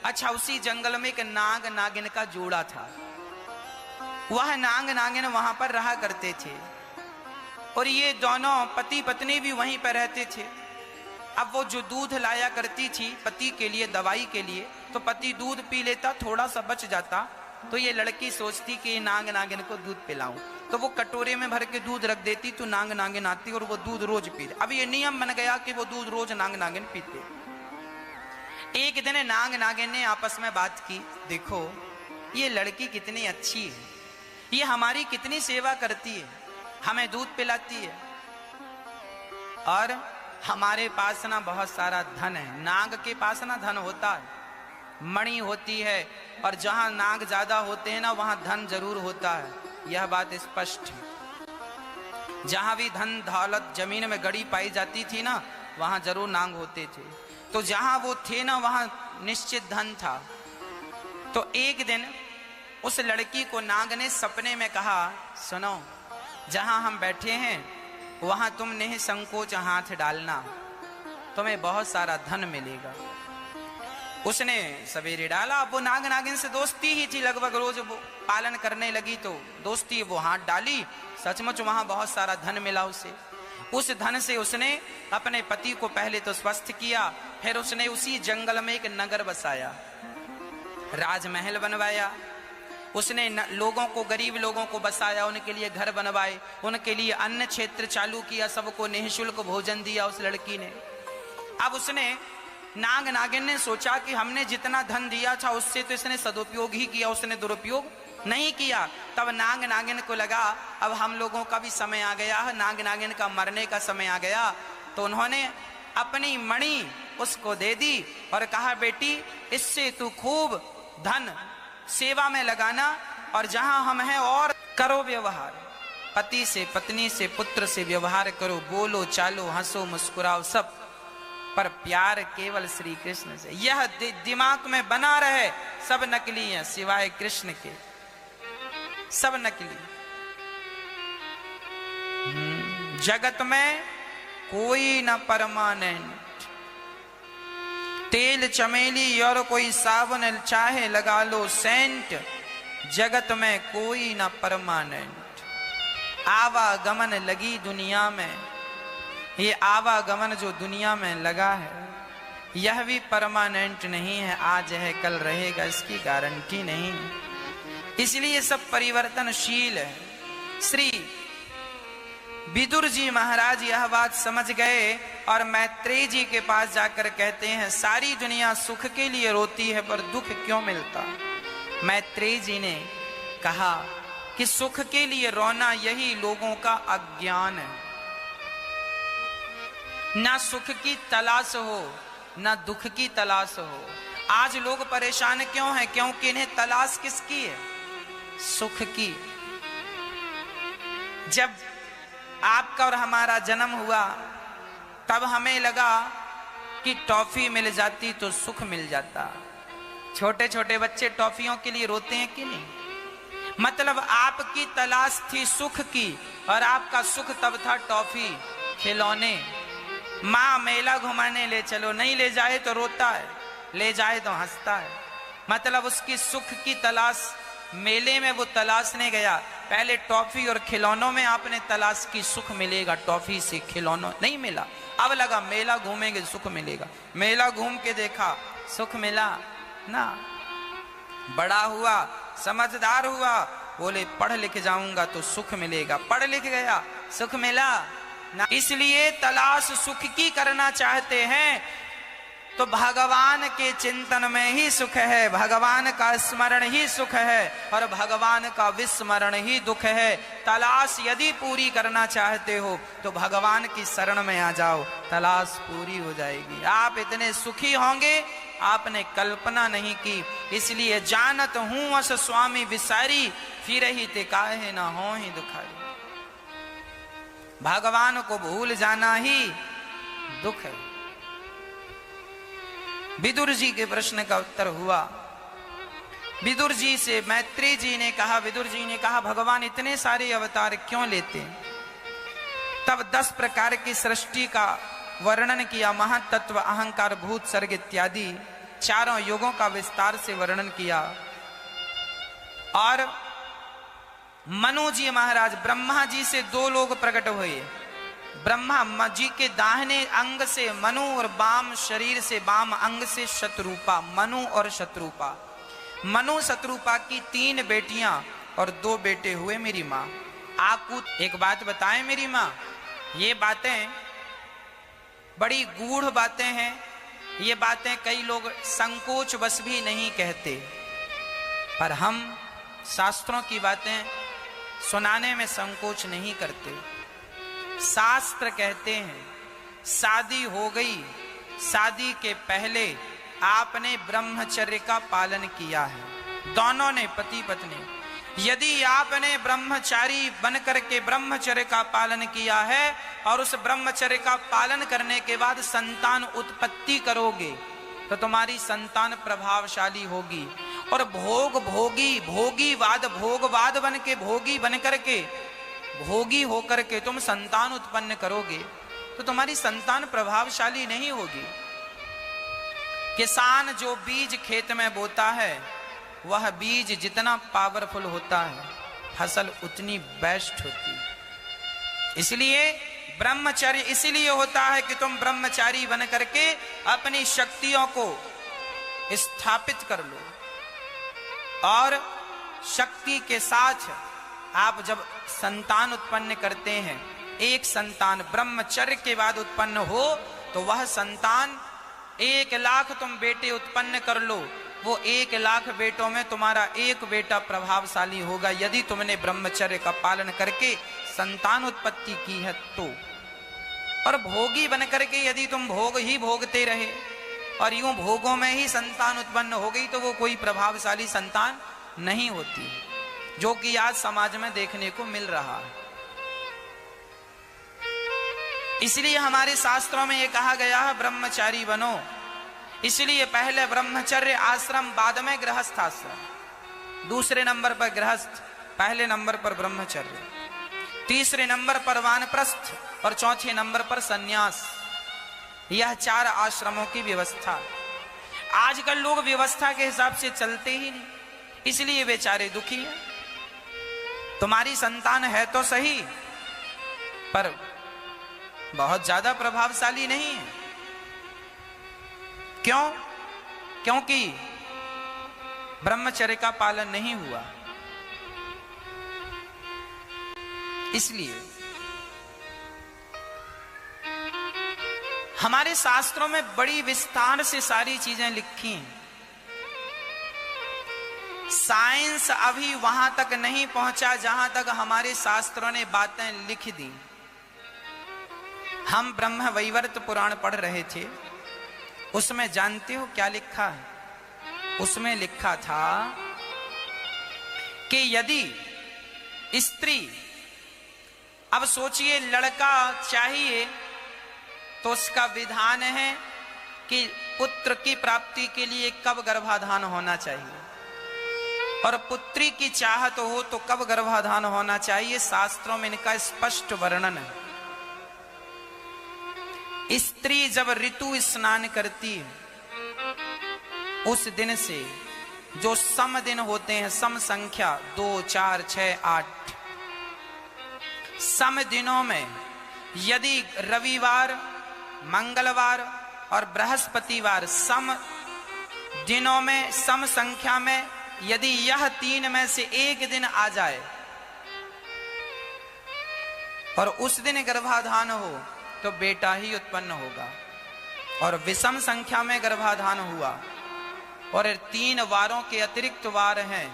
अच्छा, उसी जंगल में एक नाग नागिन का जोड़ा था। वह नाग नागिन वहां पर रहा करते थे और ये दोनों पति पत्नी भी वहीं पर रहते थे। अब वो जो दूध लाया करती थी पति के लिए, दवाई के लिए, तो पति दूध पी लेता, थोड़ा सा बच जाता, तो ये लड़की सोचती कि नाग नागिन को दूध पिलाऊं, तो वो कटोरे में भर के दूध रख देती, तो नाग नागिन आती और वो दूध रोज पीते। अब ये नियम बन गया कि वो दूध रोज नाग नागिन पीते। एक दिन नाग नागिन ने आपस में बात की, देखो ये लड़की कितनी अच्छी है, ये हमारी कितनी सेवा करती है, हमें दूध पिलाती है और हमारे पास ना बहुत सारा धन है। नाग के पास ना धन होता है, मणि होती है, और जहां नाग ज्यादा होते हैं ना वहां धन जरूर होता है, यह बात स्पष्ट है। जहां भी धन दौलत जमीन में गड़ी पाई जाती थी ना वहां जरूर नाग होते थे, तो जहां वो थे ना वहां निश्चित धन था। तो एक दिन उस लड़की को नाग ने सपने में कहा, सुनो जहां हम बैठे हैं वहां तुम निसंकोच हाथ डालना, तुम्हें बहुत सारा धन मिलेगा। उसने सवेरे डाला। अब वो नाग नागिन से दोस्ती ही थी, लगभग रोज वो पालन करने लगी, तो दोस्ती वो हाथ डाली, सचमुच वहां बहुत सारा धन मिला उसे। उस धन से उसने अपने पति को पहले तो स्वस्थ किया, फिर उसने उसी जंगल में एक नगर बसाया, राजमहल बनवाया। उसने लोगों को, गरीब लोगों को बसाया, उनके लिए घर बनवाए, उनके लिए अन्न क्षेत्र चालू किया, सबको निःशुल्क भोजन दिया उस लड़की ने। अब उसने नाग नागिन ने सोचा कि हमने जितना धन दिया था उससे तो इसने सदुपयोग ही किया, उसने दुरुपयोग नहीं किया। तब नाग नागिन को लगा अब हम लोगों का भी समय आ गया है, नाग नागिन का मरने का समय आ गया। तो उन्होंने अपनी मणि उसको दे दी और कहा, बेटी इससे तू खूब धन सेवा में लगाना, और जहां हम हैं और करो व्यवहार, पति से, पत्नी से, पुत्र से व्यवहार करो, बोलो चालो, हंसो मुस्कुराओ, सब पर प्यार केवल श्री कृष्ण से। यह दिमाग में बना रहे, सब नकली हैं सिवाय कृष्ण के, सब नकली। जगत में कोई न परमानेंट, तेल चमेली और कोई साबुन चाहे लगा लो सेंट, जगत में कोई ना परमानेंट। आवागमन लगी दुनिया में, ये आवागमन जो दुनिया में लगा है यह भी परमानेंट नहीं है, आज है कल रहेगा इसकी गारंटी नहीं है, इसलिए सब परिवर्तनशील है। श्री विदुर जी महाराज यह बात समझ गए और मैत्रेय जी के पास जाकर कहते हैं, सारी दुनिया सुख के लिए रोती है पर दुख क्यों मिलता। मैत्रेय जी ने कहा कि सुख के लिए रोना यही लोगों का अज्ञान है, ना सुख की तलाश हो ना दुख की तलाश हो। आज लोग परेशान क्यों हैं? क्योंकि इन्हें तलाश किसकी है? सुख की। जब आपका और हमारा जन्म हुआ तब हमें लगा कि टॉफी मिल जाती तो सुख मिल जाता। छोटे छोटे बच्चे टॉफियों के लिए रोते हैं कि नहीं? मतलब आपकी तलाश थी सुख की और आपका सुख तब था टॉफी, खिलौने। माँ मेला घुमाने ले चलो, नहीं ले जाए तो रोता है, ले जाए तो हंसता है। मतलब उसकी सुख की तलाश मेले में वो तलाशने गया, पहले टॉफी और खिलौनों में आपने तलाश की सुख मिलेगा, टॉफी से खिलौनों नहीं मिला। अब लगा मेला घूमेंगे सुख मिलेगा, मेला घूम के देखा सुख मिला ना। बड़ा हुआ, समझदार हुआ, बोले पढ़ लिख जाऊंगा तो सुख मिलेगा, पढ़ लिख गया सुख मिला ना। इसलिए तलाश सुख की करना चाहते हैं तो भगवान के चिंतन में ही सुख है, भगवान का स्मरण ही सुख है और भगवान का विस्मरण ही दुख है। तलाश यदि पूरी करना चाहते हो तो भगवान की शरण में आ जाओ, तलाश पूरी हो जाएगी। आप इतने सुखी होंगे आपने कल्पना नहीं की। इसलिए जानत हूं अस स्वामी विसारी, फिर ही ते काहे ना हो ही दुखारी। भगवान को भूल जाना ही दुख है। विदुर जी के प्रश्न का उत्तर हुआ। विदुर जी से मैत्रेय जी ने कहा, विदुर जी ने कहा भगवान इतने सारे अवतार क्यों लेते हैं? तब 10 प्रकार की सृष्टि का वर्णन किया, महातत्व, अहंकार, भूत, सर्ग इत्यादि चारों युगों का विस्तार से वर्णन किया। और मनु जी महाराज, ब्रह्मा जी से दो लोग प्रकट हुए। ब्रह्मा जी के दाहिने अंग से मनु और वाम शरीर से वाम अंग से शत्रुपा, मनु और शत्रुपा। मनु शत्रुपा की 3 बेटियां और 2 बेटे हुए मेरी माँ। आपको एक बात बताएं मेरी माँ, ये बातें बड़ी गूढ़ बातें हैं। ये बातें कई लोग संकोच बस भी नहीं कहते, पर हम शास्त्रों की बातें सुनाने में संकोच नहीं करते। शास्त्र कहते हैं शादी हो गई, शादी के पहले आपने ब्रह्मचर्य का पालन किया है, दोनों ने पति पत्नी। यदि आपने ब्रह्मचारी बनकर के ब्रह्मचर्य का पालन किया है और उस ब्रह्मचर्य का पालन करने के बाद संतान उत्पत्ति करोगे तो तुम्हारी संतान प्रभावशाली होगी। और भोगवाद बन के भोगी बन करके भोगी होकर के तुम संतान उत्पन्न करोगे तो तुम्हारी संतान प्रभावशाली नहीं होगी। किसान जो बीज खेत में बोता है, वह बीज जितना पावरफुल होता है, फसल उतनी बेस्ट होती है। इसलिए ब्रह्मचर्य इसलिए होता है कि तुम ब्रह्मचारी बन करके अपनी शक्तियों को स्थापित कर लो, और शक्ति के साथ आप जब संतान उत्पन्न करते हैं, एक संतान ब्रह्मचर्य के बाद उत्पन्न हो तो वह संतान 1 लाख तुम बेटे उत्पन्न कर लो, वो 1 लाख बेटों में तुम्हारा एक बेटा प्रभावशाली होगा यदि तुमने ब्रह्मचर्य का पालन करके संतान उत्पत्ति की है तो। और भोगी बन करके यदि तुम भोग ही भोगते रहे और यूं भोगों में ही संतान उत्पन्न हो गई तो वो कोई प्रभावशाली संतान नहीं होती, जो कि आज समाज में देखने को मिल रहा है। इसलिए हमारे शास्त्रों में ये कहा गया है ब्रह्मचारी बनो। इसलिए पहले ब्रह्मचर्य आश्रम, बाद में गृहस्थ आश्रम। दूसरे नंबर पर गृहस्थ, पहले नंबर पर ब्रह्मचर्य, तीसरे नंबर पर वानप्रस्थ और चौथे नंबर पर सन्यास। यह 4 आश्रमों की व्यवस्था। आजकल लोग व्यवस्था के हिसाब से चलते ही नहीं, इसलिए बेचारे दुखी हैं। तुम्हारी संतान है तो सही, पर बहुत ज्यादा प्रभावशाली नहीं है। क्यों? क्योंकि ब्रह्मचर्य का पालन नहीं हुआ। इसलिए हमारे शास्त्रों में बड़ी विस्तार से सारी चीजें लिखी हैं। साइंस अभी वहां तक नहीं पहुंचा जहां तक हमारे शास्त्रों ने बातें लिख दी। हम ब्रह्म वैवर्त पुराण पढ़ रहे थे, उसमें जानते हो क्या लिखा है? उसमें लिखा था कि यदि स्त्री, अब सोचिए लड़का चाहिए तो उसका विधान है कि पुत्र की प्राप्ति के लिए कब गर्भाधान होना चाहिए, और पुत्री की चाहत हो तो कब गर्भाधान होना चाहिए। शास्त्रों में इनका स्पष्ट वर्णन है। स्त्री जब ऋतु स्नान करती है, उस दिन से जो सम दिन होते हैं, सम संख्या 2, 4, 6, 8, सम दिनों में यदि रविवार, मंगलवार और बृहस्पतिवार सम दिनों में, सम संख्या में यदि यह 3 में से एक दिन आ जाए और उस दिन गर्भाधान हो तो बेटा ही उत्पन्न होगा, और विषम संख्या में गर्भाधान हुआ और 3 वारों के अतिरिक्त वार हैं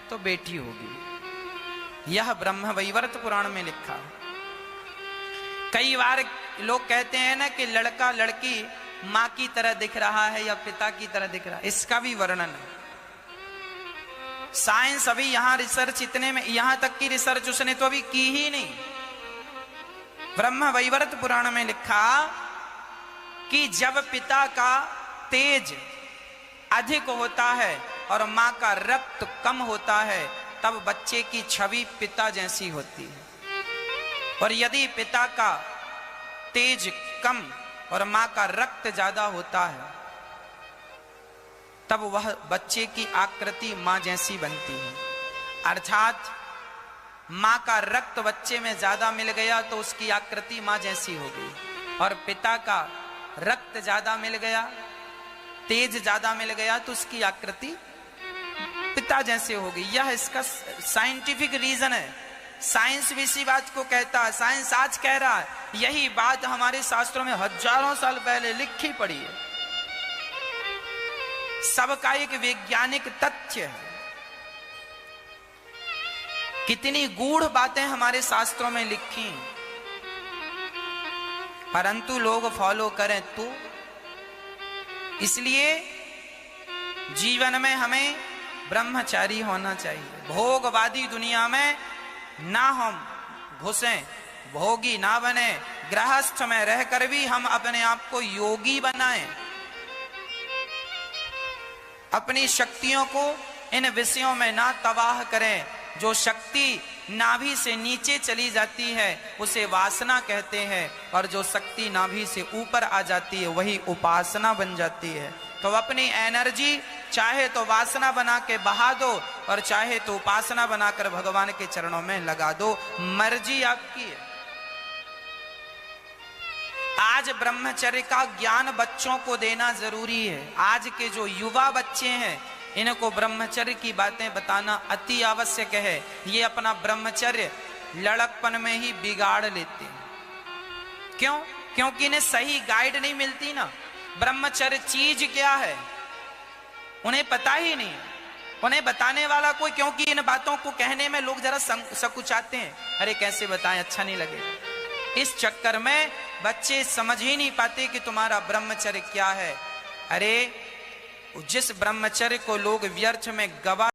तो बेटी होगी। यह ब्रह्म वैवर्त पुराण में लिखा है। कई बार लोग कहते हैं ना कि लड़का लड़की मां की तरह दिख रहा है या पिता की तरह दिख रहा है, इसका भी वर्णन है। साइंस अभी यहां रिसर्च इतने में, यहां तक की रिसर्च उसने तो अभी की ही नहीं। ब्रह्म वैवर्त पुराण में लिखा कि जब पिता का तेज अधिक होता है और मां का रक्त कम होता है तब बच्चे की छवि पिता जैसी होती है, और यदि पिता का तेज कम और मां का रक्त ज्यादा होता है तब वह बच्चे की आकृति मां जैसी बनती है। अर्थात मां का रक्त बच्चे में ज्यादा मिल गया तो उसकी आकृति मां जैसी हो गई, और पिता का रक्त ज्यादा मिल गया, तेज ज्यादा मिल गया तो उसकी आकृति पिता जैसे हो गई। यह इसका साइंटिफिक रीजन है। साइंस भी इसी बात को कहता है, साइंस आज कह रहा है। यही बात हमारे शास्त्रों में हजारों साल पहले लिखी पड़ी है। सबका एक वैज्ञानिक तथ्य है। कितनी गूढ़ बातें हमारे शास्त्रों में लिखी, परंतु लोग फॉलो करें तो। इसलिए जीवन में हमें ब्रह्मचारी होना चाहिए। भोगवादी दुनिया में ना हम घुसें, भोगी ना बने, गृहस्थ में रहकर भी हम अपने आप को योगी बनाएं। अपनी शक्तियों को इन विषयों में ना तबाह करें। जो शक्ति नाभि से नीचे चली जाती है उसे वासना कहते हैं, और जो शक्ति नाभि से ऊपर आ जाती है वही उपासना बन जाती है। तो अपनी एनर्जी चाहे तो वासना बना के बहा दो, और चाहे तो उपासना बनाकर भगवान के चरणों में लगा दो। मर्जी आपकी है। आज ब्रह्मचर्य का ज्ञान बच्चों को देना जरूरी है। आज के जो युवा बच्चे हैं इनको ब्रह्मचर्य की बातें बताना अति आवश्यक है। ये अपना ब्रह्मचर्य लड़कपन में ही बिगाड़ लेते हैं। क्यों? क्योंकि इन्हें सही गाइड नहीं मिलती ना। ब्रह्मचर्य चीज क्या है उन्हें पता ही नहीं, उन्हें बताने वाला कोई। क्योंकि इन बातों को कहने में लोग जरा सकुचाते हैं, अरे कैसे बताएं, अच्छा नहीं लगेगा। इस चक्कर में बच्चे समझ ही नहीं पाते कि तुम्हारा ब्रह्मचर्य क्या है। अरे जिस ब्रह्मचर्य को लोग व्यर्थ में गवा